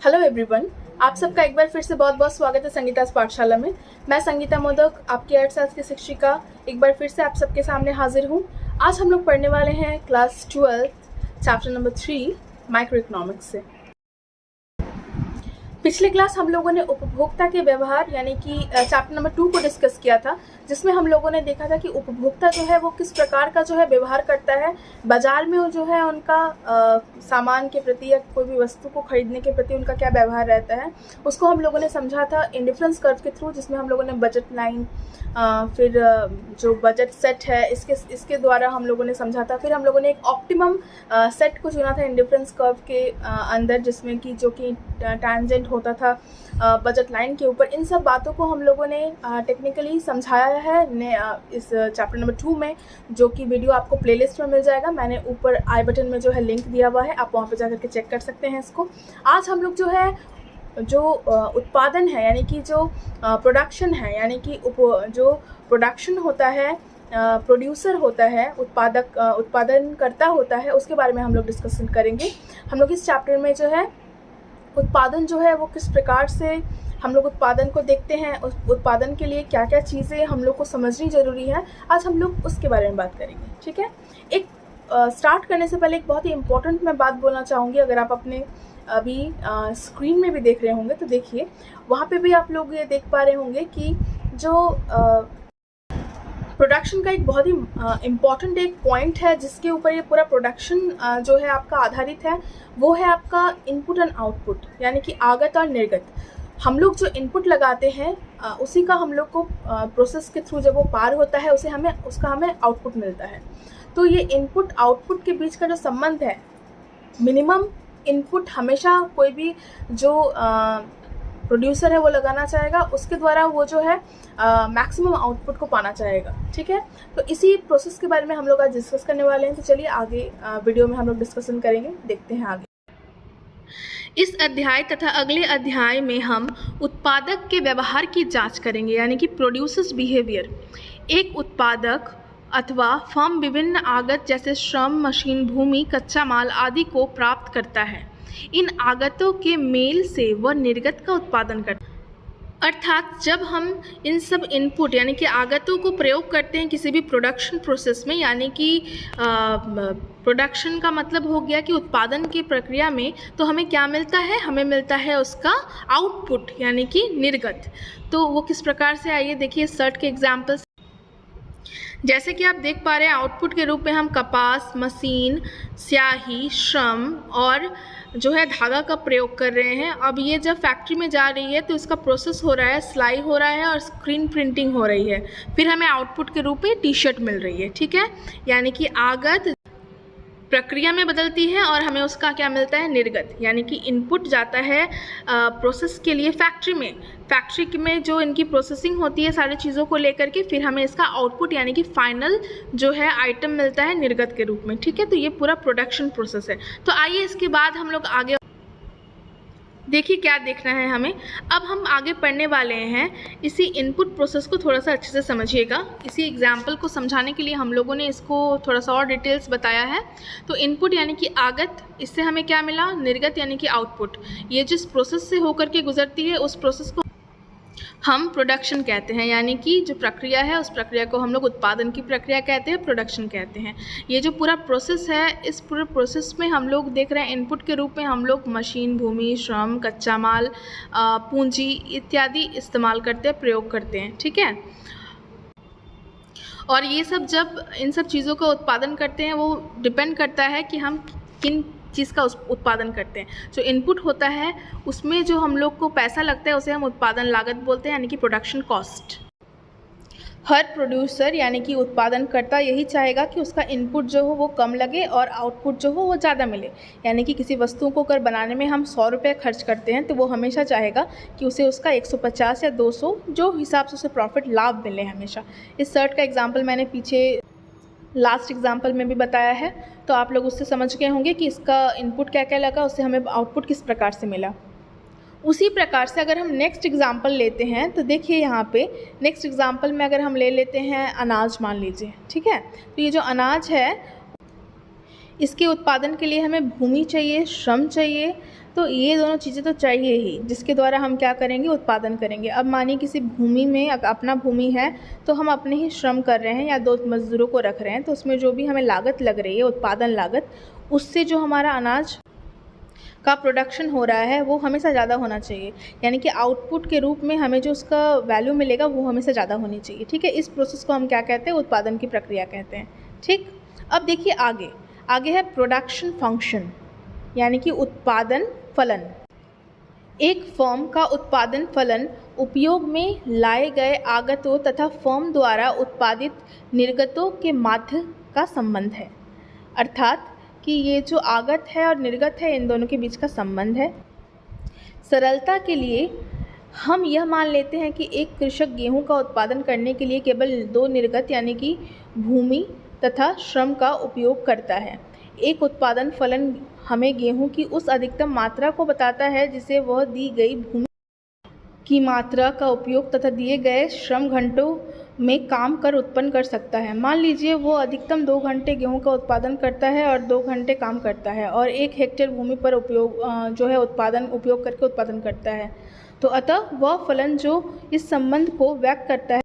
Hello everyone, आप सबका एक बार फिर से बहुत बहुत स्वागत है संगीता's पाठशाला में। मैं संगीता मोदक, आपकी अर्थशास्त्र की शिक्षिका, एक बार फिर से आप सबके सामने हाजिर हूँ। आज हम लोग पढ़ने वाले हैं class 12 chapter number 3 micro economics से। पिछले क्लास हम लोगों ने उपभोक्ता के व्यवहार यानी कि चैप्टर नंबर 2 को डिस्कस किया था, जिसमें हम लोगों ने देखा था कि उपभोक्ता जो है वो किस प्रकार का जो है व्यवहार करता है बाजार में, जो है उनका सामान के प्रति या कोई भी वस्तु को खरीदने के प्रति उनका क्या व्यवहार रहता है। उसको हम लोगों ने समझा था इंडिफरेंस कर्व के थ्रू, जिसमें हम लोगों ने बजट लाइन, फिर जो बजट सेट है इसके द्वारा हम लोगों ने समझा था। फिर हम लोगों ने एक ऑप्टिमम सेट को चुना था इंडिफरेंस कर्व के अंदर, जिसमें कि जो कि टैंजेंट होता था बजट लाइन के ऊपर। इन सब बातों को हम लोगों ने टेक्निकली समझाया है इस चैप्टर नंबर 2 में, जो कि वीडियो आपको प्लेलिस्ट में मिल जाएगा। मैंने ऊपर आई बटन में जो है लिंक दिया हुआ है, आप वहाँ पे जाकर के चेक कर सकते हैं इसको। आज हम लोग जो है उत्पादन है यानी कि जो प्रोडक्शन है, यानी कि जो प्रोडक्शन होता है, प्रोड्यूसर होता है, उत्पादन करता होता है, उसके बारे में हम लोग डिस्कशन करेंगे। हम लोग इस चैप्टर में जो है उत्पादन जो है वो किस प्रकार से हम लोग उत्पादन को देखते हैं, उस उत्पादन के लिए क्या क्या चीज़ें हम लोग को समझनी ज़रूरी है, आज हम लोग उसके बारे में बात करेंगे। ठीक है, एक स्टार्ट करने से पहले एक बहुत ही इम्पोर्टेंट मैं बात बोलना चाहूँगी। अगर आप अपने अभी स्क्रीन में भी देख रहे होंगे तो देखिए, वहाँ पे भी आप लोग ये देख पा रहे होंगे कि जो प्रोडक्शन का एक बहुत ही इम्पॉर्टेंट एक पॉइंट है, जिसके ऊपर ये पूरा प्रोडक्शन जो है आपका आधारित है, वो है आपका इनपुट एंड आउटपुट, यानी कि आगत और निर्गत। हम लोग जो इनपुट लगाते हैं उसी का हम लोग को प्रोसेस के थ्रू जब वो पार होता है उसका हमें आउटपुट मिलता है। तो ये इनपुट आउटपुट के बीच का जो संबंध है, मिनिमम इनपुट हमेशा कोई भी जो प्रोड्यूसर है वो लगाना चाहेगा, उसके द्वारा वो जो है मैक्सिमम आउटपुट को पाना चाहेगा। ठीक है, तो इसी प्रोसेस के बारे में हम लोग आज डिस्कस करने वाले हैं। तो चलिए आगे वीडियो में हम लोग डिस्कशन करेंगे, देखते हैं आगे। इस अध्याय तथा अगले अध्याय में हम उत्पादक के व्यवहार की जांच करेंगे, यानी कि प्रोड्यूसर्स बिहेवियर। एक उत्पादक अथवा फर्म विभिन्न आगत जैसे श्रम, मशीन, भूमि, कच्चा माल आदि को प्राप्त करता है। इन आगतों के मेल से वह निर्गत का उत्पादन करता है। अर्थात जब हम इन सब इनपुट यानी कि आगतों को प्रयोग करते हैं किसी भी प्रोडक्शन प्रोसेस में, यानी कि प्रोडक्शन का मतलब हो गया कि उत्पादन की प्रक्रिया में, तो हमें क्या मिलता है? हमें मिलता है उसका आउटपुट यानी कि निर्गत। तो वो किस प्रकार से, आइए देखिए सर्ट के एग्जाम्पल्स। जैसे कि आप देख पा रहे हैं, आउटपुट के रूप में हम कपास, मशीन, स्याही, श्रम और जो है धागा का प्रयोग कर रहे हैं। अब ये जब फैक्ट्री में जा रही है तो इसका प्रोसेस हो रहा है, सिलाई हो रहा है और स्क्रीन प्रिंटिंग हो रही है, फिर हमें आउटपुट के रूप में टी शर्ट मिल रही है। ठीक है, यानी कि आगत प्रक्रिया में बदलती है और हमें उसका क्या मिलता है? निर्गत। यानी कि इनपुट जाता है प्रोसेस के लिए फैक्ट्री में जो इनकी प्रोसेसिंग होती है सारी चीज़ों को लेकर के, फिर हमें इसका आउटपुट यानी कि फाइनल जो है आइटम मिलता है निर्गत के रूप में। ठीक है, तो ये पूरा प्रोडक्शन प्रोसेस है। तो आइए इसके बाद हम लोग आगे देखिए क्या देखना है हमें। अब हम आगे पढ़ने वाले हैं, इसी इनपुट प्रोसेस को थोड़ा सा अच्छे से समझिएगा। इसी एग्जाम्पल को समझाने के लिए हम लोगों ने इसको थोड़ा सा और डिटेल्स बताया है। तो इनपुट यानी कि आगत, इससे हमें क्या मिला? निर्गत यानी कि आउटपुट। ये जिस प्रोसेस से होकर के गुजरती है उस प्रोसेस को हम प्रोडक्शन कहते हैं, यानी कि जो प्रक्रिया है उस प्रक्रिया को हम लोग उत्पादन की प्रक्रिया कहते हैं, प्रोडक्शन कहते हैं। ये जो पूरा प्रोसेस है, इस पूरे प्रोसेस में हम लोग देख रहे हैं इनपुट के रूप में हम लोग मशीन, भूमि, श्रम, कच्चा माल, पूंजी इत्यादि इस्तेमाल करते हैं, प्रयोग करते हैं। ठीक है, और ये सब जब इन सब चीज़ों का उत्पादन करते हैं वो डिपेंड करता है कि हम किन चीज़ का उत्पादन करते हैं। जो इनपुट होता है उसमें जो हम लोग को पैसा लगता है उसे हम उत्पादन लागत बोलते हैं, यानी कि प्रोडक्शन कॉस्ट। हर प्रोड्यूसर यानी कि उत्पादनकर्ता यही चाहेगा कि उसका इनपुट जो हो वो कम लगे और आउटपुट जो हो वो ज़्यादा मिले। यानी कि किसी वस्तु को अगर बनाने में हम 100 रुपये खर्च करते हैं तो वो हमेशा चाहेगा कि उसे उसका 150 या 200 जो हिसाब से उसे प्रॉफिट लाभ मिले हमेशा। इस सर्ट का एग्जाम्पल मैंने पीछे लास्ट एग्जाम्पल में भी बताया है, तो आप लोग उससे समझ गए होंगे कि इसका इनपुट क्या क्या लगा, उससे हमें आउटपुट किस प्रकार से मिला। उसी प्रकार से अगर हम नेक्स्ट एग्जाम्पल लेते हैं तो देखिए यहाँ पे नेक्स्ट एग्जाम्पल में अगर हम ले लेते हैं अनाज, मान लीजिए। ठीक है, तो ये जो अनाज है इसके उत्पादन के लिए हमें भूमि चाहिए, श्रम चाहिए, तो ये दोनों चीज़ें तो चाहिए ही, जिसके द्वारा हम क्या करेंगे, उत्पादन करेंगे। अब मानिए किसी भूमि में अपना भूमि है, तो हम अपने ही श्रम कर रहे हैं या 2 मज़दूरों को रख रहे हैं, तो उसमें जो भी हमें लागत लग रही है, उत्पादन लागत, उससे जो हमारा अनाज का प्रोडक्शन हो रहा है वो हमेशा ज़्यादा होना चाहिए, यानी कि आउटपुट के रूप में हमें जो उसका वैल्यू मिलेगा वो हमेशा ज़्यादा होनी चाहिए। ठीक है, इस प्रोसेस को हम क्या कहते हैं, उत्पादन की प्रक्रिया कहते हैं। ठीक, अब देखिए आगे है प्रोडक्शन फंक्शन, यानी कि उत्पादन फलन। एक फर्म का उत्पादन फलन उपयोग में लाए गए आगतों तथा फर्म द्वारा उत्पादित निर्गतों के माध्य का संबंध है। अर्थात कि ये जो आगत है और निर्गत है, इन दोनों के बीच का संबंध है। सरलता के लिए हम यह मान लेते हैं कि एक कृषक गेहूं का उत्पादन करने के लिए केवल 2 निर्गत यानी कि भूमि तथा श्रम का उपयोग करता है। एक उत्पादन फलन हमें गेहूं की उस अधिकतम मात्रा को बताता है जिसे वह दी गई भूमि की मात्रा का उपयोग तथा दिए गए श्रम घंटों में काम कर उत्पन्न कर सकता है। मान लीजिए वो अधिकतम 2 घंटे गेहूं का उत्पादन करता है और 2 घंटे काम करता है और 1 हेक्टेयर भूमि पर उपयोग करके उत्पादन करता है। तो अतः वह फलन जो इस संबंध को व्यक्त करता है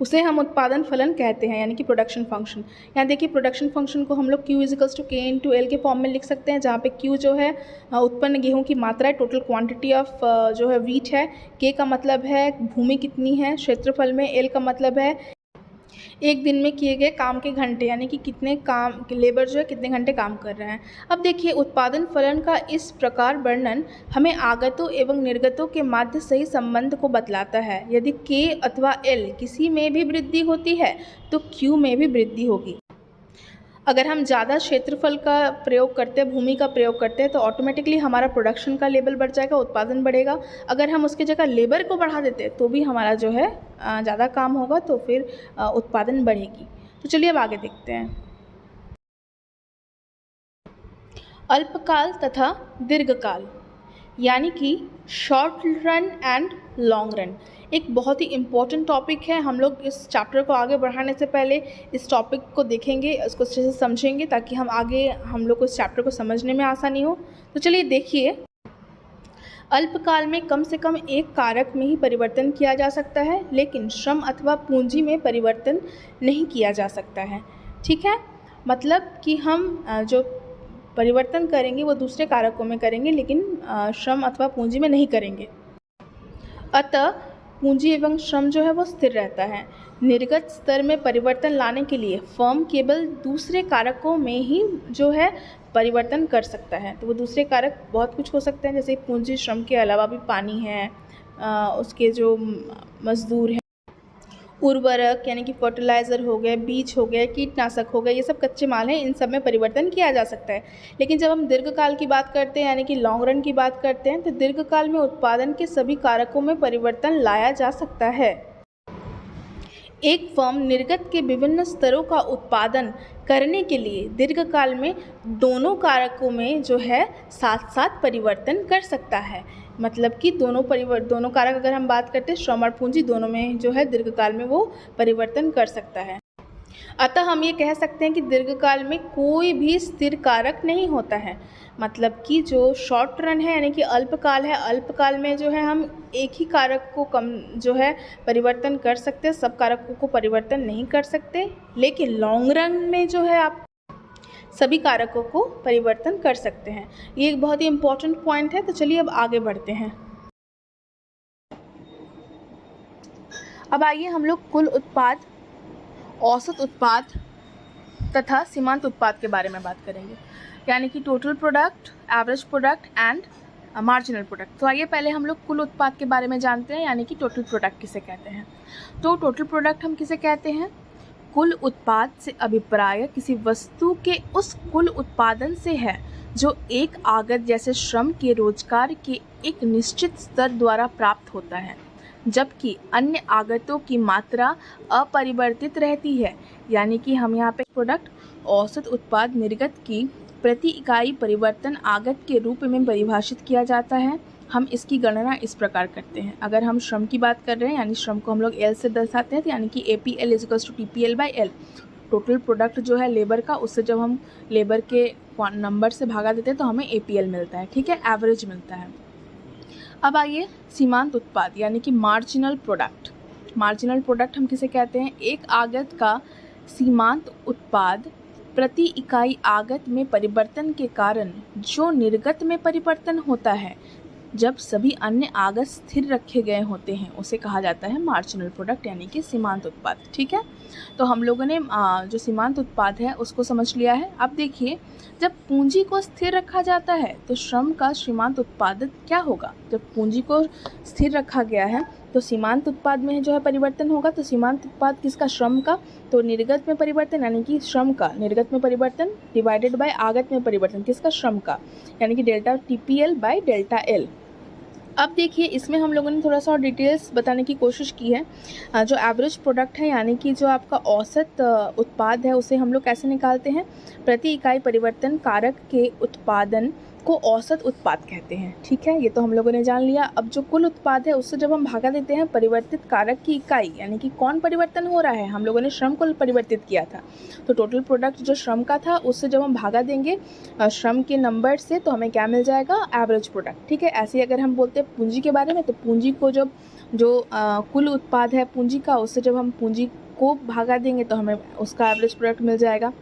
उसे हम उत्पादन फलन कहते हैं, यानी कि प्रोडक्शन फंक्शन। यहाँ देखिए प्रोडक्शन फंक्शन को हम लोग Q = K × L के फॉर्म में लिख सकते हैं, जहाँ पे Q जो है उत्पन्न गेहूं की मात्रा है, टोटल क्वांटिटी ऑफ जो है वीट है। K का मतलब है भूमि कितनी है क्षेत्रफल में। L का मतलब है एक दिन में किए गए काम के घंटे, यानी कि कितने काम लेबर जो है कितने घंटे काम कर रहे हैं। अब देखिए उत्पादन फलन का इस प्रकार वर्णन हमें आगतों एवं निर्गतों के मध्य सही संबंध को बतलाता है। यदि K अथवा L किसी में भी वृद्धि होती है तो Q में भी वृद्धि होगी। अगर हम ज़्यादा क्षेत्रफल का प्रयोग करते हैं, भूमि का प्रयोग करते हैं, तो ऑटोमेटिकली हमारा प्रोडक्शन का लेवल बढ़ जाएगा, उत्पादन बढ़ेगा। अगर हम उसकी जगह लेबर को बढ़ा देते हैं तो भी हमारा जो है ज़्यादा काम होगा, तो फिर उत्पादन बढ़ेगी। तो चलिए अब आगे देखते हैं। अल्पकाल तथा दीर्घकाल, यानी कि short run and long run, एक बहुत ही इम्पोर्टेंट टॉपिक है। हम लोग इस चैप्टर को आगे बढ़ाने से पहले इस टॉपिक को देखेंगे, इसको अच्छे से समझेंगे, ताकि हम लोग को इस चैप्टर को समझने में आसानी हो। तो चलिए देखिए, अल्पकाल में कम से कम एक कारक में ही परिवर्तन किया जा सकता है, लेकिन श्रम अथवा पूंजी में परिवर्तन नहीं किया जा सकता है। ठीक है, मतलब कि हम जो परिवर्तन करेंगे वो दूसरे कारकों में करेंगे, लेकिन श्रम अथवा पूंजी में नहीं करेंगे। अतः पूंजी एवं श्रम जो है वो स्थिर रहता है। निर्गत स्तर में परिवर्तन लाने के लिए फर्म केवल दूसरे कारकों में ही जो है परिवर्तन कर सकता है। तो वो दूसरे कारक बहुत कुछ हो सकते हैं, जैसे पूंजी श्रम के अलावा भी पानी है, उसके जो मजदूर हैं, उर्वरक यानी कि फर्टिलाइज़र हो गए, बीज हो गए, कीटनाशक हो गए, ये सब कच्चे माल हैं, इन सब में परिवर्तन किया जा सकता है। लेकिन जब हम दीर्घकाल की बात करते हैं, यानी कि लॉन्ग रन की बात करते हैं, तो दीर्घकाल में उत्पादन के सभी कारकों में परिवर्तन लाया जा सकता है। एक फर्म निर्गत के विभिन्न स्तरों का उत्पादन करने के लिए दीर्घकाल में दोनों कारकों में जो है साथ साथ परिवर्तन कर सकता है। मतलब कि दोनों कारक अगर हम बात करते हैं, श्रम और पूंजी, दोनों में जो है दीर्घकाल में वो परिवर्तन कर सकता है। अतः हम ये कह सकते हैं कि दीर्घकाल में कोई भी स्थिर कारक नहीं होता है। मतलब कि जो शॉर्ट रन है यानी कि अल्पकाल है, अल्पकाल में जो है हम एक ही कारक को जो है परिवर्तन कर सकते हैं, सब कारकों को परिवर्तन नहीं कर सकते। लेकिन लॉन्ग रन में जो है आप सभी कारकों को परिवर्तन कर सकते हैं। ये एक बहुत ही इम्पोर्टेंट पॉइंट है। तो चलिए अब आगे बढ़ते हैं। अब आइए हम लोग कुल उत्पाद, औसत उत्पाद तथा सीमांत उत्पाद के बारे में बात करेंगे, यानी कि total product, average product and marginal product. तो आइए पहले हम लोग कुल उत्पाद के बारे में जानते हैं, यानी कि टोटल प्रोडक्ट किसे कहते हैं। तो टोटल प्रोडक्ट हम किसे कहते हैं? कुल उत्पाद से अभिप्राय किसी वस्तु के उस कुल उत्पादन से है जो एक आगत जैसे श्रम के रोजगार के एक निश्चित स्तर द्वारा प्राप्त होता है, जबकि अन्य आगतों की मात्रा अपरिवर्तित रहती है। यानी कि हम यहाँ पे प्रोडक्ट औसत उत्पाद निर्गत की प्रति इकाई परिवर्तन आगत के रूप में परिभाषित किया जाता है। हम इसकी गणना इस प्रकार करते हैं। अगर हम श्रम की बात कर रहे हैं, यानी श्रम को हम लोग L से दर्शाते हैं, तो यानी कि APL = TPL/L। टोटल प्रोडक्ट जो है लेबर का, उससे जब हम लेबर के नंबर से भागा देते हैं तो हमें APL मिलता है, ठीक है, एवरेज मिलता है। अब आइए सीमांत उत्पाद यानी कि मार्जिनल प्रोडक्ट। मार्जिनल प्रोडक्ट हम किसे कहते हैं? एक आगत का सीमांत उत्पाद प्रति इकाई आगत में परिवर्तन के कारण जो निर्गत में परिवर्तन होता है जब सभी अन्य आगत स्थिर रखे गए होते हैं, उसे कहा जाता है मार्जिनल प्रोडक्ट यानी कि सीमांत उत्पाद, ठीक है। तो हम लोगों ने जो सीमांत उत्पाद है उसको समझ लिया है। अब देखिए, जब पूंजी को स्थिर रखा जाता है तो श्रम का सीमांत उत्पाद क्या होगा? जब पूंजी को स्थिर रखा गया है तो सीमांत उत्पाद में जो है परिवर्तन होगा। तो सीमांत उत्पाद किसका? श्रम का। तो निर्गत में परिवर्तन यानी कि श्रम का निर्गत में परिवर्तन डिवाइडेड बाय आगत में परिवर्तन किसका? श्रम का, यानी कि delta TPL by delta L। अब देखिए, इसमें हम लोगों ने थोड़ा सा और डिटेल्स बताने की कोशिश की है। जो एवरेज प्रोडक्ट है यानी कि जो आपका औसत उत्पाद है, उसे हम लोग कैसे निकालते हैं? प्रति इकाई परिवर्तन कारक के उत्पादन को औसत उत्पाद कहते हैं, ठीक है। ये तो हम लोगों ने जान लिया। अब जो कुल उत्पाद है उससे जब हम भागा देते हैं परिवर्तित कारक की इकाई, यानी कि कौन परिवर्तन हो रहा है, हम लोगों ने श्रम को परिवर्तित किया था। तो टोटल प्रोडक्ट जो श्रम का था उससे जब हम भागा देंगे श्रम के नंबर से तो हमें क्या मिल जाएगा? एवरेज प्रोडक्ट, ठीक है। ऐसे ही अगर हम बोलते हैं पूंजी के बारे में, तो पूंजी को जब जो कुल उत्पाद है पूंजी का, उससे जब हम पूंजी को भागा देंगे तो हमें उसका एवरेज प्रोडक्ट मिल जाएगा।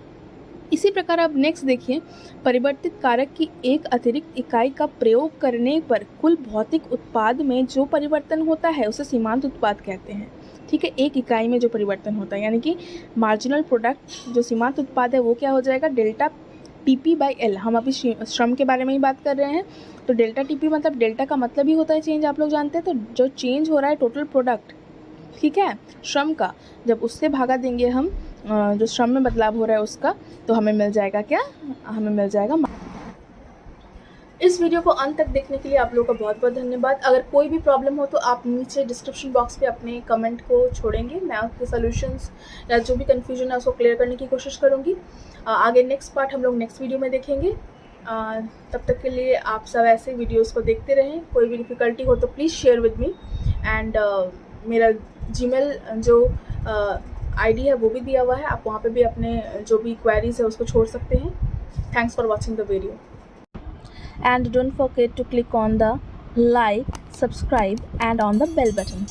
इसी प्रकार अब नेक्स्ट देखिए, परिवर्तित कारक की एक अतिरिक्त इकाई का प्रयोग करने पर कुल भौतिक उत्पाद में जो परिवर्तन होता है उसे सीमांत उत्पाद कहते हैं, ठीक है। एक इकाई में जो परिवर्तन होता है यानी कि मार्जिनल प्रोडक्ट जो सीमांत उत्पाद है वो क्या हो जाएगा? Delta TP by L। हम अभी श्रम के बारे में ही बात कर रहे हैं। तो डेल्टा TP मतलब डेल्टा का मतलब ही होता है चेंज, आप लोग जानते हैं। तो जो चेंज हो रहा है टोटल प्रोडक्ट, ठीक है, श्रम का, जब उससे भागा देंगे हम जो श्रम में बदलाव हो रहा है उसका, तो हमें मिल जाएगा क्या? हमें मिल जाएगा। इस वीडियो को अंत तक देखने के लिए आप लोगों का बहुत बहुत धन्यवाद। अगर कोई भी प्रॉब्लम हो तो आप नीचे डिस्क्रिप्शन बॉक्स पे अपने कमेंट को छोड़ेंगे, मैं आपके सॉल्यूशंस या जो भी कन्फ्यूजन है उसको क्लियर करने की कोशिश करूँगी। आगे नेक्स्ट पार्ट हम लोग नेक्स्ट वीडियो में देखेंगे। तब तक के लिए आप सब ऐसे वीडियोस को देखते रहें। कोई भी डिफ़िकल्टी हो तो please share with me. And मेरा जीमेल जो ID है वो भी दिया हुआ है, आप वहाँ पे भी अपने जो भी क्वेरीज है उसको छोड़ सकते हैं। Thanks for watching the video. And don't forget to click on the like, subscribe and on the bell button.